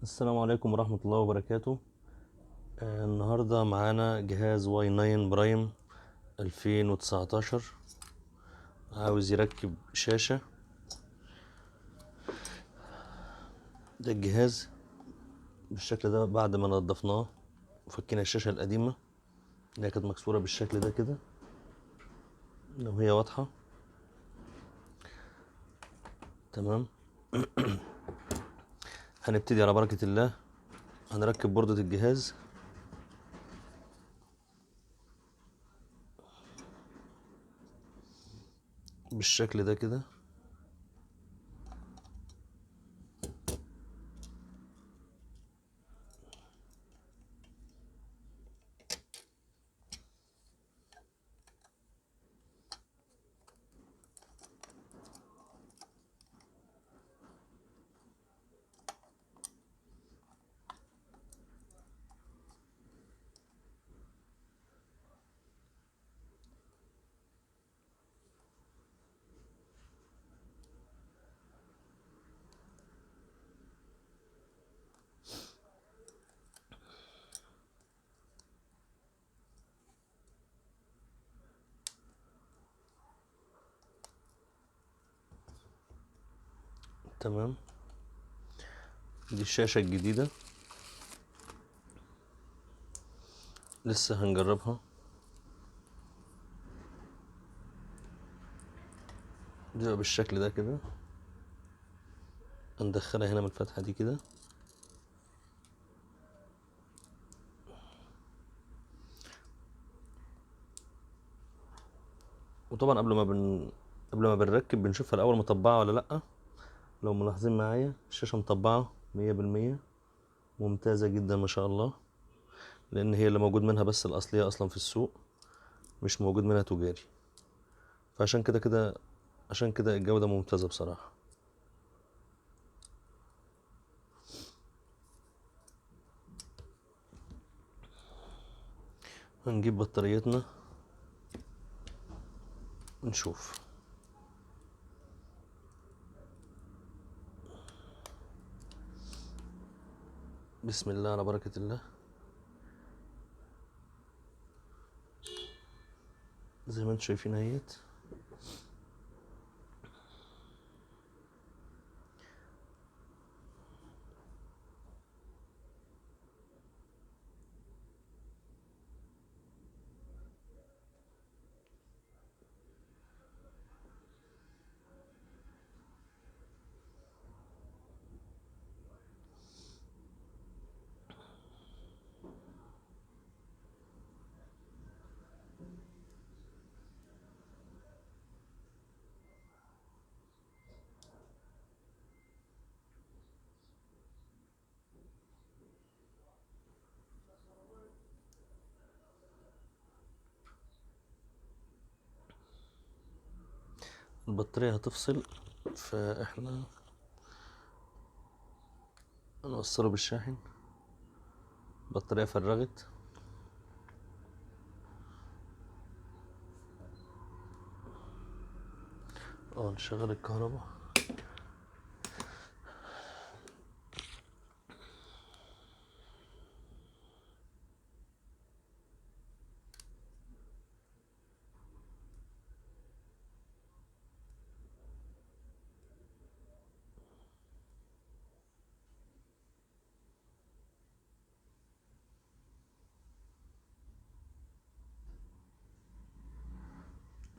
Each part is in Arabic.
السلام عليكم ورحمة الله وبركاته. النهاردة معانا جهاز واي 9 برايم 2019. عاوز يركب شاشة. ده الجهاز بالشكل ده بعد ما نضفناه وفكينا الشاشة القديمة اللي هي كانت مكسورة بالشكل ده كده، لو هي واضحة. تمام. هنبتدي على بركة الله. هنركب بوردة الجهاز. بالشكل ده كده. تمام. دي الشاشة الجديدة لسه هنجربها. دي بالشكل ده كده. هندخلها هنا من الفتحة دي كده. وطبعا قبل ما بنركب بنشوفها الاول مطبعه ولا لا. لو ملاحظين معايا الشاشه مطبعه 100%، ممتازه جدا ما شاء الله، لان هي اللي موجود منها بس الاصليه اصلا في السوق، مش موجود منها تجاري. فعشان كده عشان كده الجوده ممتازه بصراحه. هنجيب بطاريتنا نشوف. بسم الله على بركه الله. زي ما انتم شايفين اهيت. البطاريه هتفصل، فاحنا هنوصله بالشاحن. البطاريه فرغت. نشغل الكهرباء.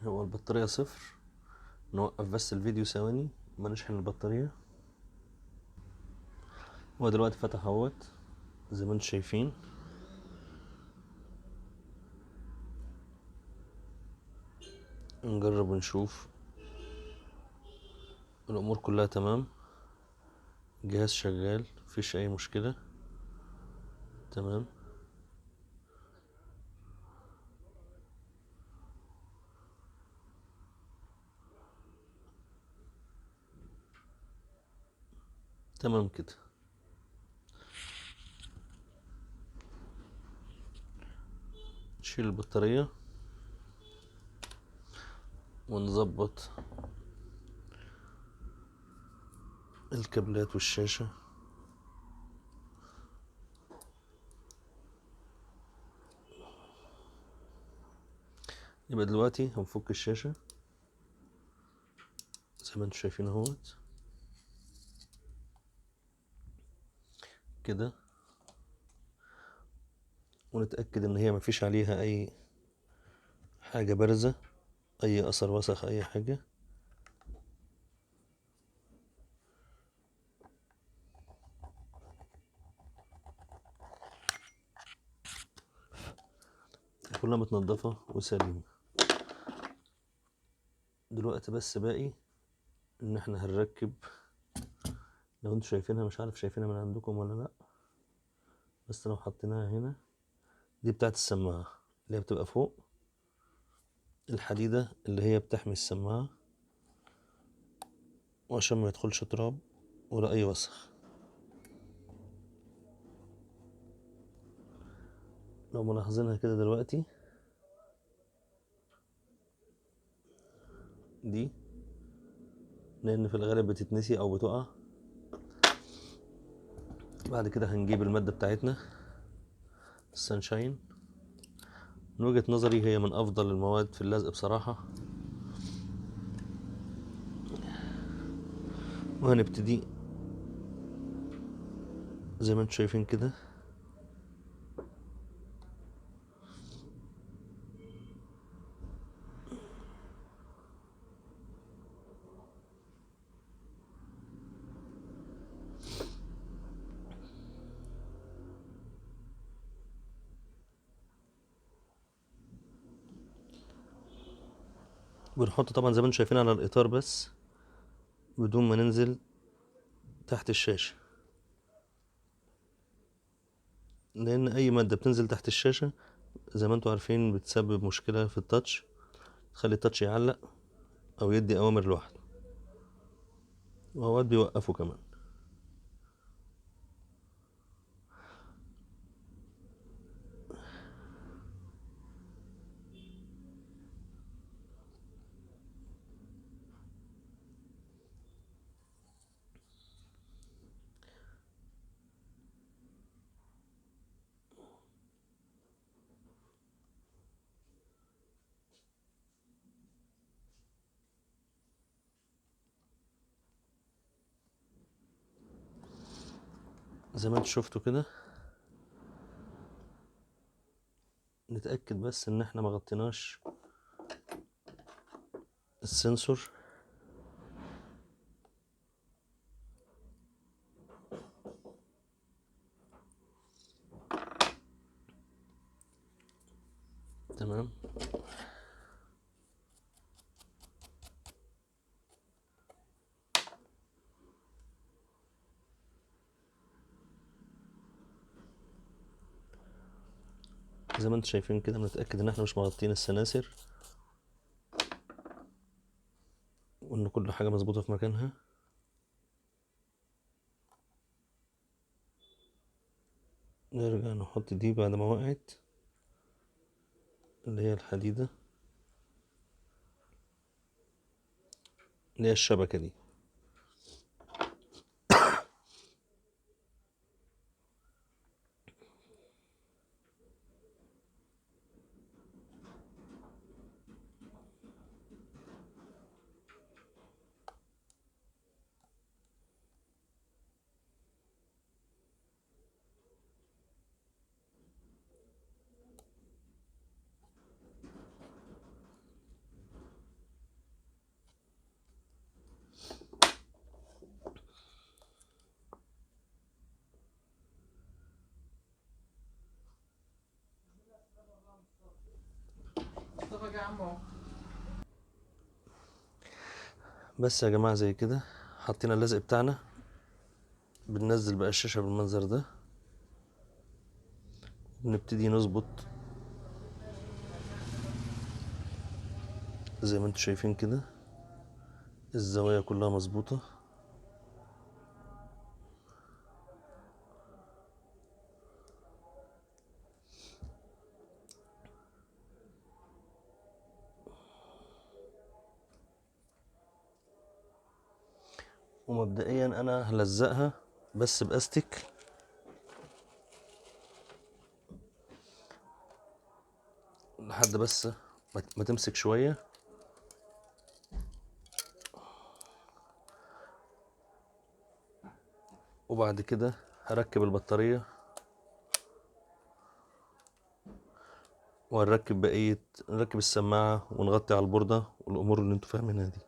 هو البطاريه صفر. نوقف بس الفيديو ثواني ما نشحن البطارية. هو دلوقتي فتح اهوت زي ما انتم شايفين. نجرب ونشوف. الامور كلها تمام. الجهاز شغال مفيش اي مشكلة. تمام. تمام كده. نشيل البطارية ونظبط الكابلات والشاشة. يبقى دلوقتي هنفك الشاشة زي ما انتوا شايفين اهوت كده، ونتأكد ان هي مفيش عليها اي حاجة بارزة، اي اثر وسخ، اي حاجة. كلها متنضفة وسليمة. دلوقتي بس باقي ان احنا هنركب، لو انتوا شايفينها، مش عارف شايفينها من عندكم ولا لا، بس لو حطيناها هنا، دي بتاعت السماعة اللي هي بتبقى فوق، الحديدة اللي هي بتحمي السماعة وعشان ما يدخلش تراب ولا اي وسخ. لو ملاحظينها كده دلوقتي، دي لان في الغالب بتتنسي او بتقع. بعد كده هنجيب المادة بتاعتنا السانشاين، من وجهة نظري هي من افضل المواد في اللزق بصراحة. وهنبتدي زي ما انتم شايفين كده، بنحط طبعا زي ما انتم شايفين على الاطار بس، بدون ما ننزل تحت الشاشة، لان اي مادة بتنزل تحت الشاشة زي ما انتم عارفين بتسبب مشكلة في التاتش، تخلي التاتش يعلق او يدي اوامر لوحده، واوقات بيوقفه كمان. زي ما انتم شفتوا كده، نتأكد بس ان احنا ما غطيناش السنسور. تمام. زي ما انتم شايفين كده، بنتأكد ان احنا مش مغطين السناسر وان كل حاجة مظبوطة في مكانها. نرجع نحط دي بعد ما وقعت، اللي هي الحديدة اللي هي الشبكة دي. بس يا جماعة زي كده حطينا اللزق بتاعنا. بننزل بقى الشاشة بالمنظر ده، بنبتدي نظبط زي ما انتم شايفين كده، الزوايا كلها مظبوطة. ومبدئيا انا هلزقها بس باستك، لحد بس ما تمسك شوية. وبعد كده هركب البطارية وهنركب نركب السماعة ونغطي على البوردة والأمور اللي انتوا فاهمينها دي.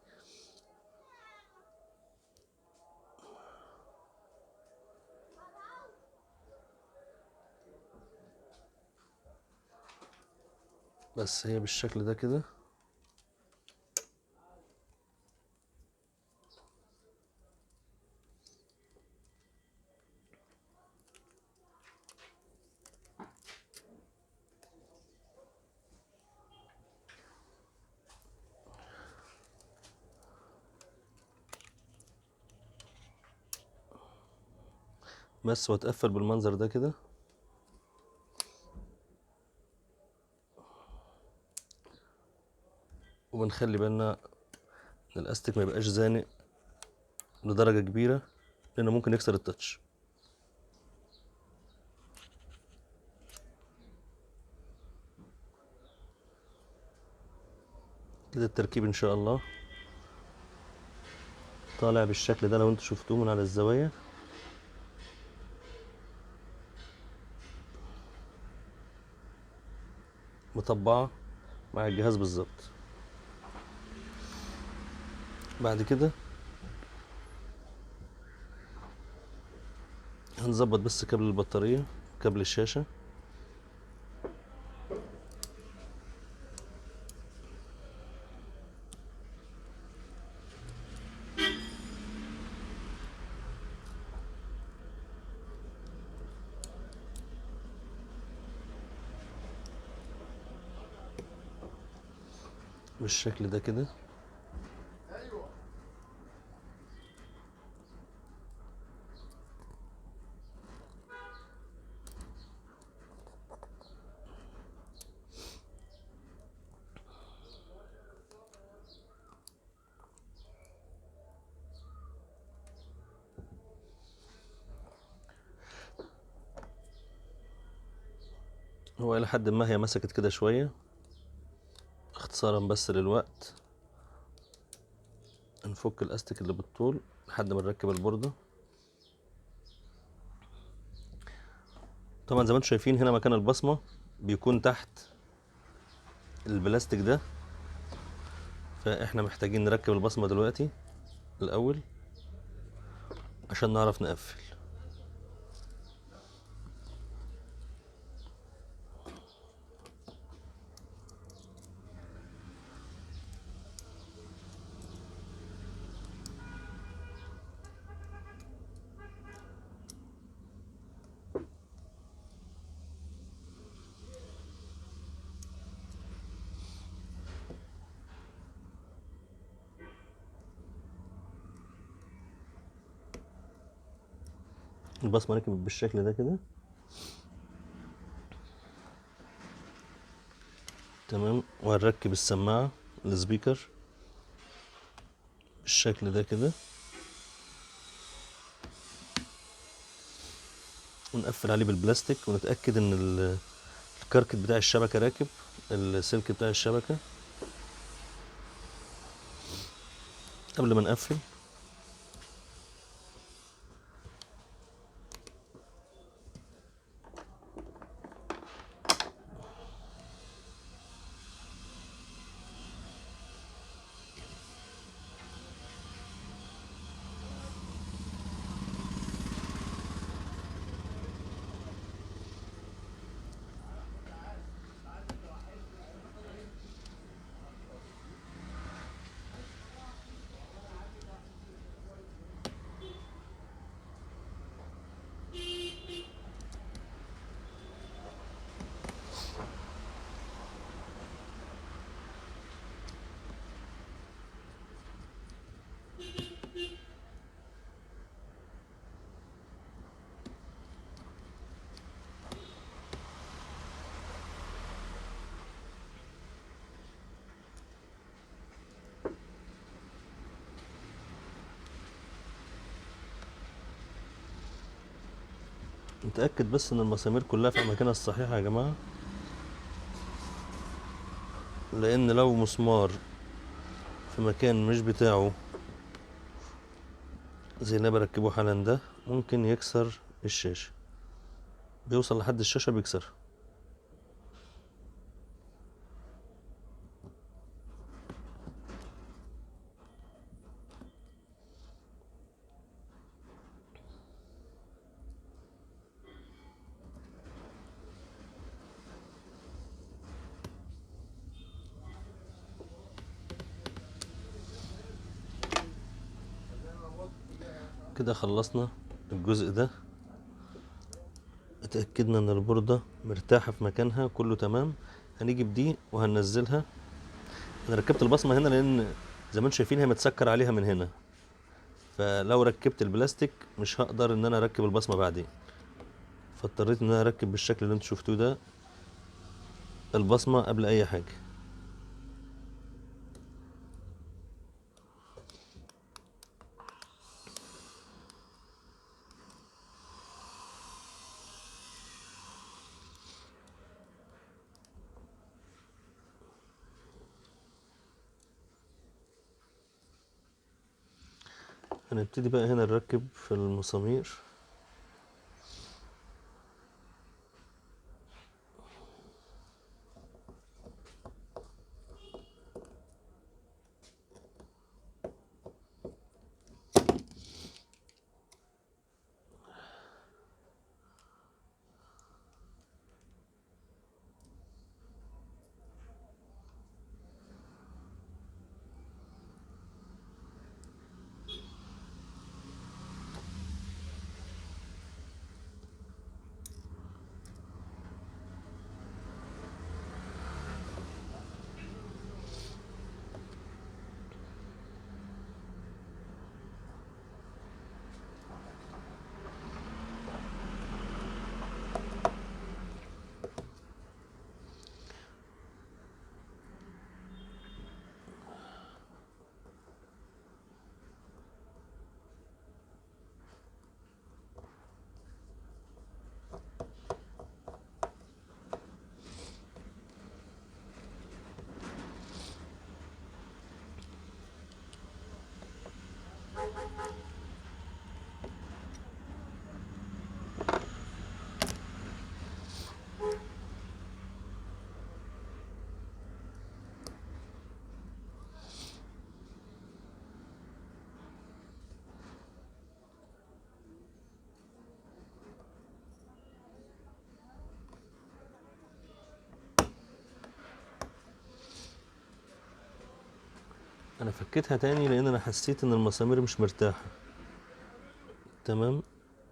بس هي بالشكل ده كده. بس واتقفل بالمنظر ده كده. وبنخلي بالنا ان الاستيك ما يبقاش زانق لدرجة كبيرة لانه ممكن يكسر التاتش. كده التركيب ان شاء الله طالع بالشكل ده لو انتوا شفتوه من على الزوايا. مطبعة مع الجهاز بالظبط. بعد كده هنظبط بس كابل البطارية كابل الشاشة. بالشكل ده كده. هو الى حد ما هي مسكت كده شوية. اختصارا بس للوقت نفك الاستيك اللي بالطول لحد ما نركب البوردة. طبعا زي ما انتم شايفين هنا مكان البصمة بيكون تحت البلاستيك ده، فاحنا محتاجين نركب البصمة دلوقتي الاول عشان نعرف نقفل. البصمة ركبت بالشكل ده كده تمام. وهنركب السماعة السبيكر بالشكل ده كده ونقفل عليه بالبلاستيك ونتأكد ان الكاركت بتاع الشبكة راكب، السلك بتاع الشبكة قبل ما نقفل. نتأكد بس ان المسامير كلها في اماكنها الصحيحة يا جماعة. لان لو مسمار في مكان مش بتاعه زي اللي أنا بركبه حالا ده ممكن يكسر الشاشة، بيوصل لحد الشاشة بيكسرها. كده خلصنا الجزء ده، اتأكدنا ان البوردة مرتاحة في مكانها كله تمام. هنيجي بدي وهننزلها. انا ركبت البصمة هنا لان زي ما انتم شايفين هي متسكر عليها من هنا، فلو ركبت البلاستيك مش هقدر ان انا اركب البصمة بعدين، فاضطريت ان انا اركب بالشكل اللي انتم شفتوه ده البصمة قبل اي حاجة. هنبتدي بقى هنا نركب في المسامير. انا فكيتها تاني لان انا حسيت ان المسامير مش مرتاحة تمام،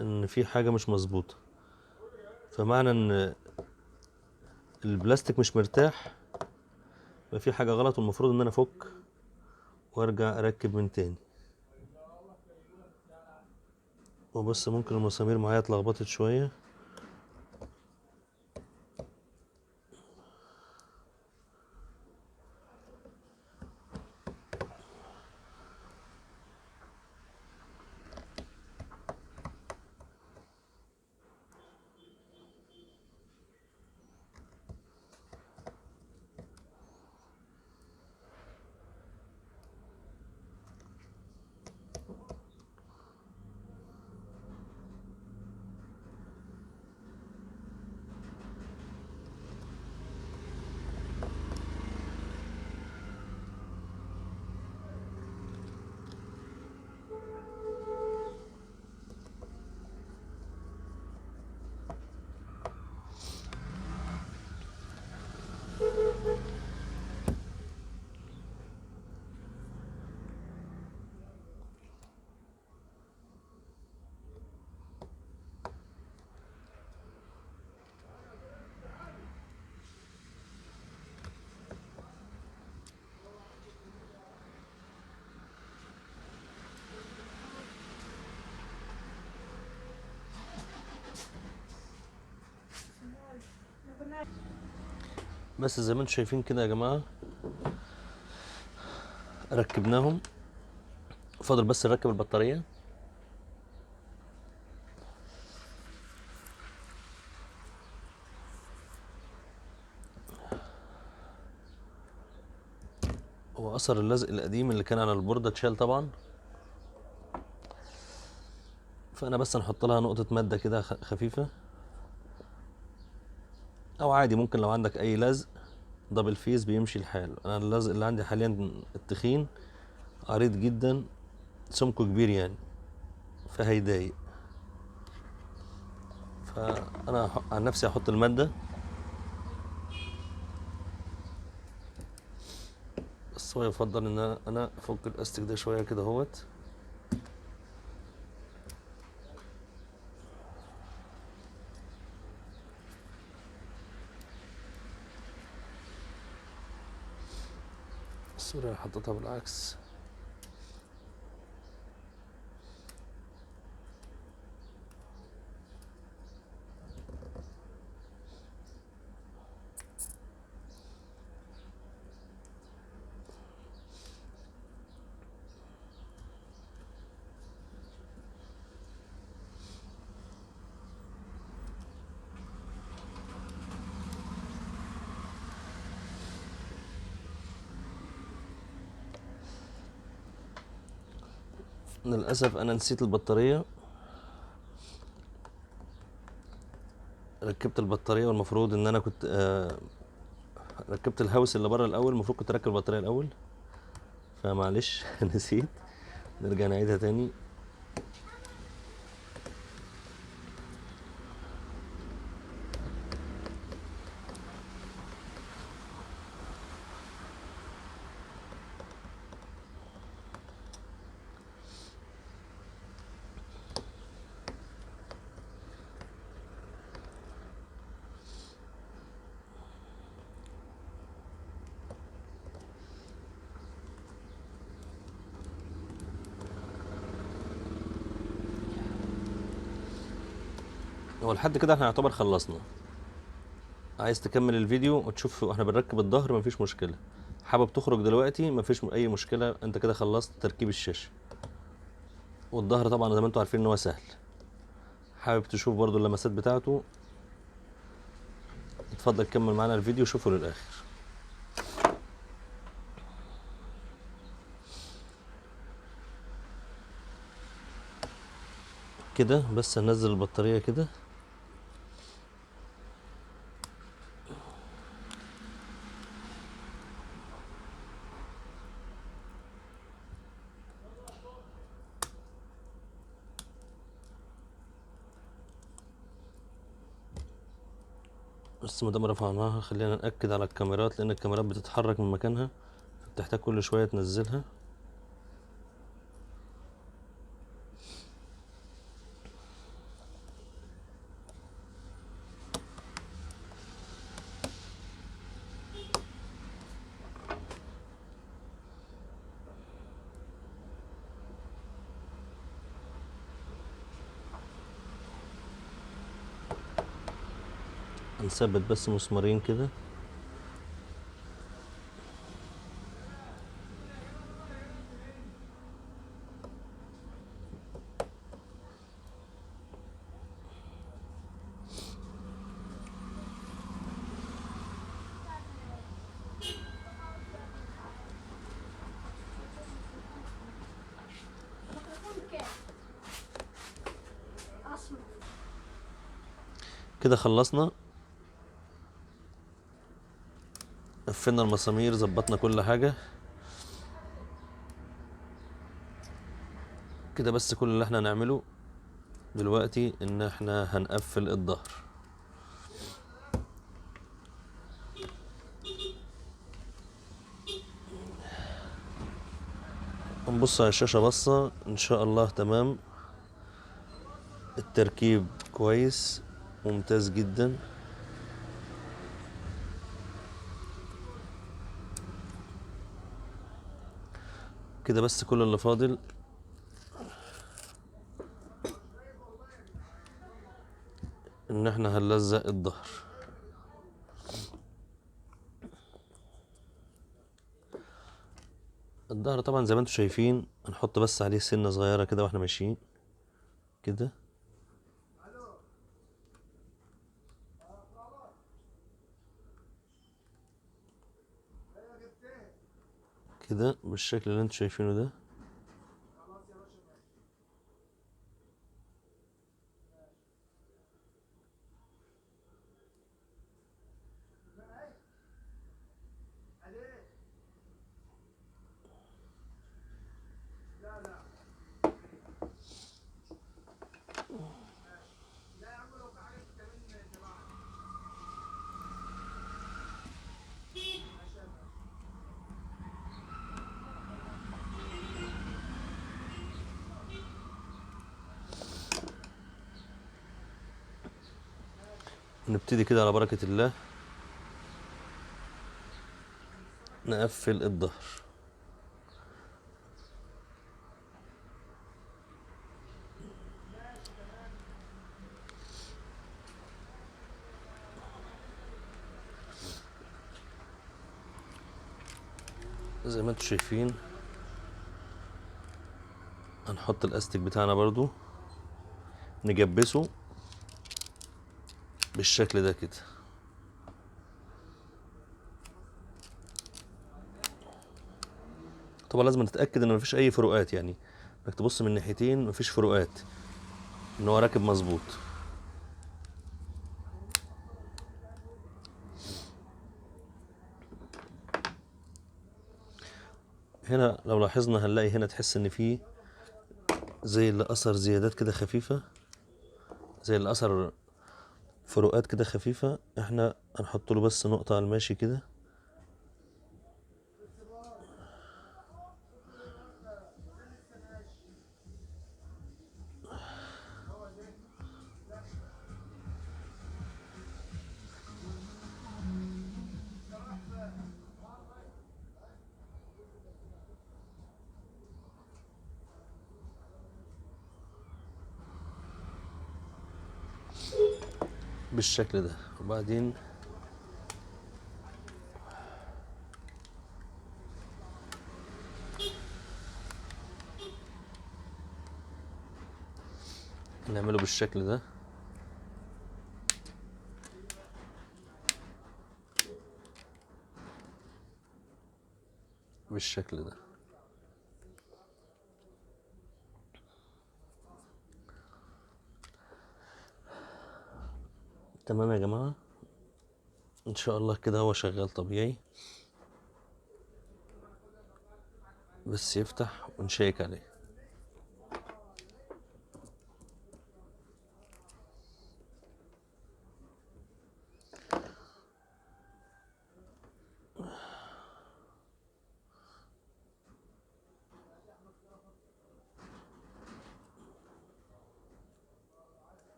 ان في حاجة مش مظبوطة. فمعنى ان البلاستيك مش مرتاح يبقى في حاجة غلط، والمفروض ان انا افك وارجع اركب من تاني. وبس ممكن المسامير معايا اتلخبطت شوية. بس زي ما انتم شايفين كده يا جماعة ركبناهم، فاضل بس نركب البطارية. هو اثر اللزق القديم اللي كان على البوردة اتشال طبعا. فانا بس هنحط لها نقطة مادة كده خفيفة، او عادي ممكن لو عندك اي لزق دبل فيس بيمشي الحال. انا اللزق اللي عندي حاليا التخين عريض جدا، سمكه كبير يعني، فهيضايق. فانا عن نفسي هحط المادة، بس هو يفضل ان انا افك الاستك ده شوية كده اهوت. الصورة اللي حطيتها بالعكس. للأسف أنا نسيت البطارية، ركبت البطارية والمفروض إن أنا كنت ركبت الهاوس اللي بره الأول، المفروض كنت أركب البطارية الأول، فمعلش نسيت. نرجع نعيدها تاني. هو لحد كده احنا يعتبر خلصنا. عايز تكمل الفيديو وتشوف واحنا بنركب الظهر مفيش مشكلة، حابب تخرج دلوقتي مفيش أي مشكلة، انت كده خلصت تركيب الشاشة. والظهر طبعا زي ما انتوا عارفين ان هو سهل. حابب تشوف برضو اللمسات بتاعته، اتفضل كمل معانا الفيديو شوفه للآخر. كده بس هنزل البطارية كده. بس مادام رفعناها خلينا نأكد على الكاميرات، لأن الكاميرات بتتحرك من مكانها، فبتحتاج كل شوية تنزلها. هنثبت بس مسمارين كده. كده خلصنا، قفلنا المسامير، ظبطنا كل حاجة كده. بس كل اللي احنا هنعمله دلوقتي ان احنا هنقفل الظهر. هنبص على الشاشة بصة ان شاء الله تمام. التركيب كويس ممتاز جدا. كده بس كل اللي فاضل ان احنا هنلزق الظهر. الظهر طبعا زي ما انتم شايفين هنحط بس عليه سنة صغيرة كده واحنا ماشيين كده. كده بالشكل اللي انتوا شايفينه ده. نبتدي كده على بركة الله نقفل الظهر. زي ما انتوا شايفين هنحط الاستيك بتاعنا برضو نجبسه بالشكل ده كده. طبعا لازم نتاكد ان مفيش اي فروقات، يعني انك تبص من الناحيتين مفيش فروقات، ان هو راكب مظبوط. هنا لو لاحظنا هنلاقي هنا تحس ان فيه زي اللي اثر زيادات كده خفيفه، زي اللي اثر فروقات كده خفيفه. احنا هنحط له بس نقطه على الماشي كده. بالشكل ده. وبعدين نعمله بالشكل ده. بالشكل ده. تمام يا جماعة، ان شاء الله كده هو شغال طبيعي، بس يفتح ونشيك عليه.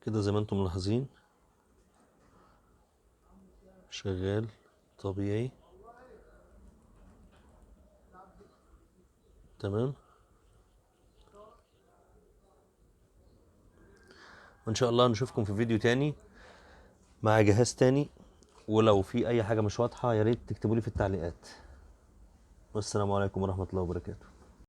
كده زي ما انتم ملاحظين شغال طبيعي. تمام. وان شاء الله نشوفكم في فيديو تاني مع جهاز تاني، ولو في اي حاجة مش واضحة يا ريت تكتبوا لي في التعليقات. والسلام عليكم ورحمة الله وبركاته.